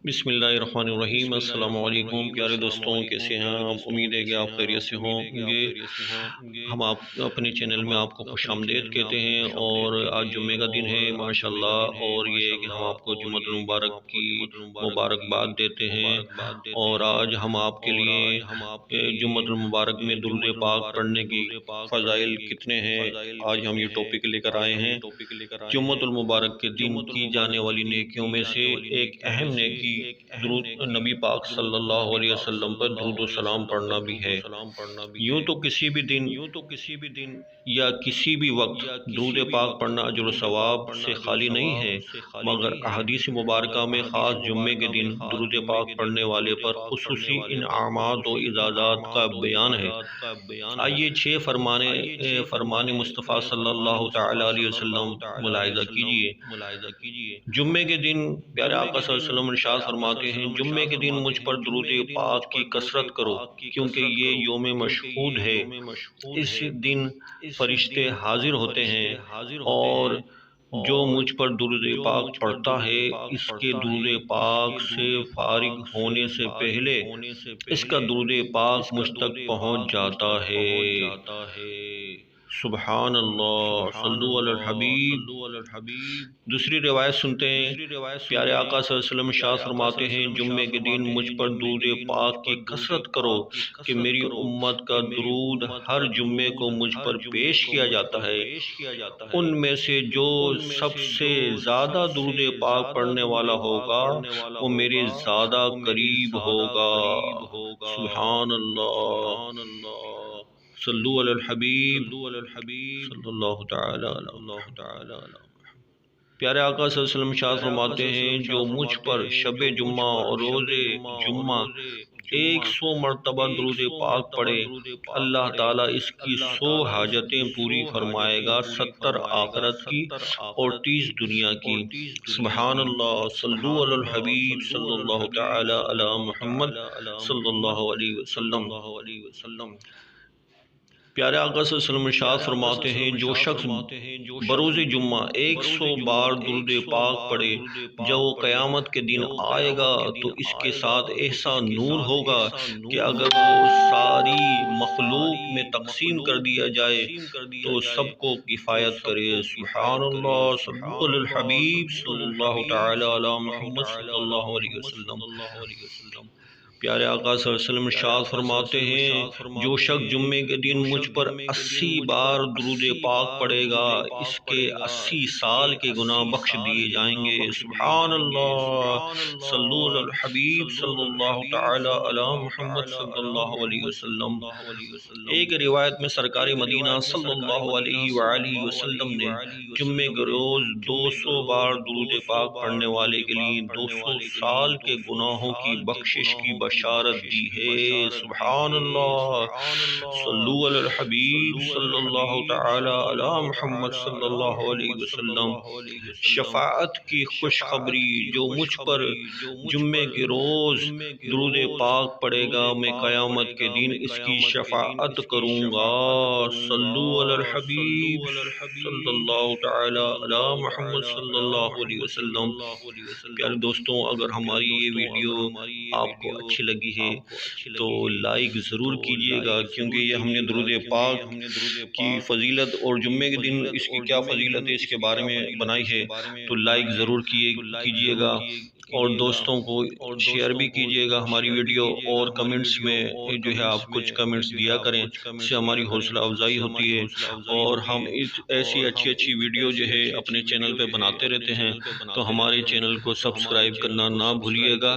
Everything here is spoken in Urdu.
بسم اللہ الرحمن الرحیم۔ السلام علیکم پیارے دوستوں، کیسے ہیں آپ؟ امید ہے کہ آپ خیریت سے ہوں گے۔ ہم اپنے چینل میں آپ کو خوش آمدید کہتے ہیں، اور آج جمعے کا دن ہے ماشاءاللہ، اور یہ ہے کہ ہم آپ کو جمعۃ المبارک کی مبارکباد دیتے ہیں۔ اور آج ہم آپ کے لیے جمعۃ المبارک میں درود پاک پڑھنے کی فضائل کتنے ہیں، آج ہم یہ ٹاپک لے کر آئے ہیں۔ جمعۃ المبارک کے دن کی جانے والی نیکیوں میں سے ایک اہم نیکی درود نبی پاک صلی اللہ علیہ وسلم پر درود و سلام پڑھنا بھی ہے۔ یوں تو کسی بھی دن یا کسی بھی وقت درود پاک پڑھنا اجر و ثواب سے خالی نہیں ہے، مگر احادیث مبارکہ میں خاص جمعے کے دن درود پاک پڑھنے والے پر خصوصی انعامات و اعزازات کا بیان ہے۔ آئیے 6 فرمان مصطفیٰ صلی اللہ تعالی علیہ وسلم ملاحظہ کیجئے۔ جمعے کے دن پیارے آقا صلی اللہ علیہ وسلم ارشاد فرماتے ہیں، جمعے کے دن مجھ پر درود پاک کی کثرت کرو، کیونکہ یہ یوم مشہود ہے۔ اس دن فرشتے حاضر ہوتے ہیں، اور جو مجھ پر درود پاک پڑھتا ہے، اس کے درود پاک سے فارغ ہونے سے پہلے اس کا درود پاک مجھ تک پہنچ جاتا ہے۔ سبحان اللہ، صلو علی الحبیب۔ دوسری روایت سنتے ہیں، پیارے آقا صلی اللہ علیہ وسلم ارشاد فرماتے ہیں، جمعے کے دن مجھ پر درود پاک کی کثرت کرو کہ میری امت کا درود ہر جمعے کو مجھ پر پیش کیا جاتا ہے۔ ان میں سے جو سب سے زیادہ درود پاک پڑھنے والا ہوگا وہ میرے زیادہ قریب ہوگا۔ سبحان اللہ، صلو علی الحبیب صلی اللہ تعالی علیہ۔ پیارے آقا صلی اللہ علیہ وسلم ارشاد فرماتے ہیں، جو مجھ پر شب جمعہ اور روز جمعہ 100 مرتبہ درود پاک پڑھے، اللہ تعالیٰ اس کی 100 حاجتیں پوری فرمائے گا، 70 آخرت کی اور 30 دنیا کی۔ سبحان اللہ، صلو علی الحبیب صلی اللہ تعالی علی محمد صلی اللہ علیہ وسلم۔ پیارے آقا صلی اللہ علیہ وسلم ارشاد فرماتے ہیں، جو شخص بروز جمعہ 100 بار درود پاک پڑھے، جب وہ قیامت کے دن آئے گا تو اس کے ساتھ ایسا نور ہوگا کہ اگر وہ ساری مخلوق میں تقسیم کر دیا جائے تو سب کو کفایت کرے۔ سبحان اللہ، صلو علی الحبیب صلی اللہ تعالی علی محمد صلی اللہ علیہ وسلم۔ پیارے آقا صلی اللہ علیہ وسلم ارشاد فرماتے ہیں، جو شخص جمعے کے دن مجھ پر 80 بار درود پاک پڑھے گا، اس کے 80 سال کے گناہ بخش دیے جائیں گے۔ سبحان اللہ، صلو علی الحبیب صلی اللہ تعالی علی محمد صلی اللہ علیہ وسلم۔ ایک روایت میں سرکار مدینہ صلی اللہ علیہ وآلہ وسلم نے جمعے کے روز 200 بار درود پاک پڑھنے والے کے لیے 200 سال کے گناہوں کی بخشش کی بشارت دی ہے۔ سبحان اللہ، صلو علی الحبیب صلی اللہ تعالی علی محمد صلی اللہ علیہ وسلم۔ شفاعت کی خوشخبری، جو مجھ پر جمعے کے روز درود پاک پڑھے گا، میں قیامت کے دن اس کی شفاعت کروں گا۔ صلو علی الحبیب صلی اللہ تعالی علی محمد صلی اللہ علیہ وسلم۔ پیارے دوستوں، اگر ہماری یہ ویڈیو آپ کو اچھی لگی ہے تو لائک ضرور کیجئے گا، کیونکہ یہ ہم نے درود پاک کی فضیلت اور جمعے کے دن اس کی کیا فضیلت ہے اس کے بارے میں بنائی ہے، تو لائک ضرور کیجئے گا، اور دوستوں کو شیئر بھی کیجئے گا ہماری ویڈیو، اور کمنٹس میں جو ہے آپ کچھ کمنٹس دیا کریں، اس سے ہماری حوصلہ افزائی ہوتی ہے، اور ہم ایسی اچھی ویڈیو جو ہے اپنے چینل پہ بناتے رہتے ہیں، تو ہمارے چینل کو سبسکرائب کرنا نہ بھولیے گا۔